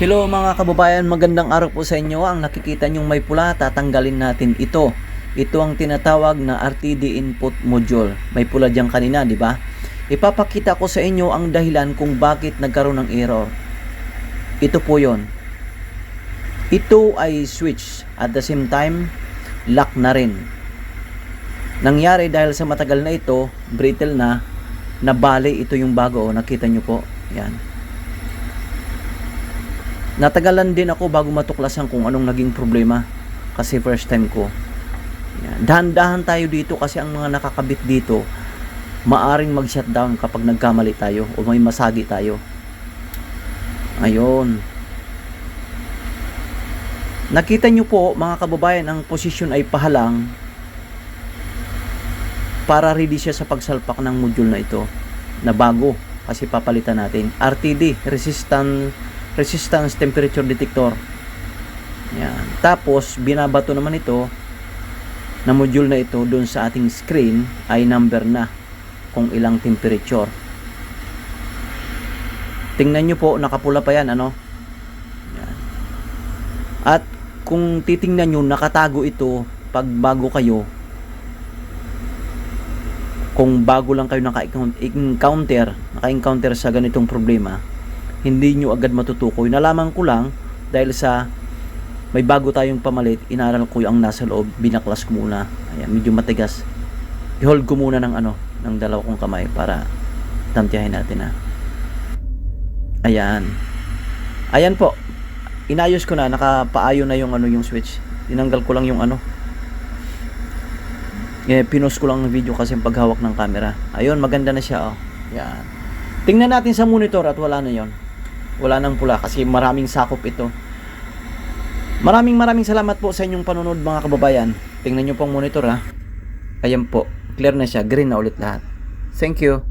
Hello mga kababayan, magandang araw po sa inyo. Ang nakikita nyong may pula, tatanggalin natin ito. Ito ang tinatawag na RTD input module. May pula diyan kanina, di ba? Ipapakita ko sa inyo ang dahilan kung bakit nagkaroon ng error. Ito po 'yon. Ito ay switch. At the same time, lock na rin. Nangyari dahil sa matagal na ito, brittle na, nabali ito yung bago. Nakita nyo po. Yan. Natagalan din ako bago matuklasan kung anong naging problema kasi first time ko. Yan. Dahan-dahan tayo dito kasi ang mga nakakabit dito maaring mag-shutdown kapag nagkamali tayo o may masagi tayo. Ayun. Nakita nyo po mga kababayan, ang posisyon ay pahalang para ready siya sa pagsalpak ng module na ito na bago kasi papalitan natin. RTD, resistance temperature detector. Yan. Tapos binabato naman ito na module na ito doon sa ating screen ay number na kung ilang temperature. Tingnan nyo po, nakapula pa yan, ano? Yan. At kung titingnan nyo, nakatago ito pag bago kayo. Kung bago lang kayo naka-encounter sa ganitong problema, hindi nyo agad matutukoy. Nalaman ko lang dahil sa may bago tayong pamalit, inaral ko yung nasa loob, binaklas ko muna. Ayan, medyo matigas. I-hold ko muna ng dalawa kong kamay para tantiyahin natin Ayan. Ayan po. Inayos ko na, nakapaayo na yung yung switch. Tinanggal ko lang yung pinost ko lang ng video kasi paghawak ng camera. Ayun, maganda na siya Yan. Tingnan natin sa monitor at wala na yon. Wala nang pula kasi maraming sakop ito. Maraming salamat po sa inyong panonood mga kababayan. Tingnan nyo pong monitor Ayan po, clear na siya, green na ulit lahat. Thank you.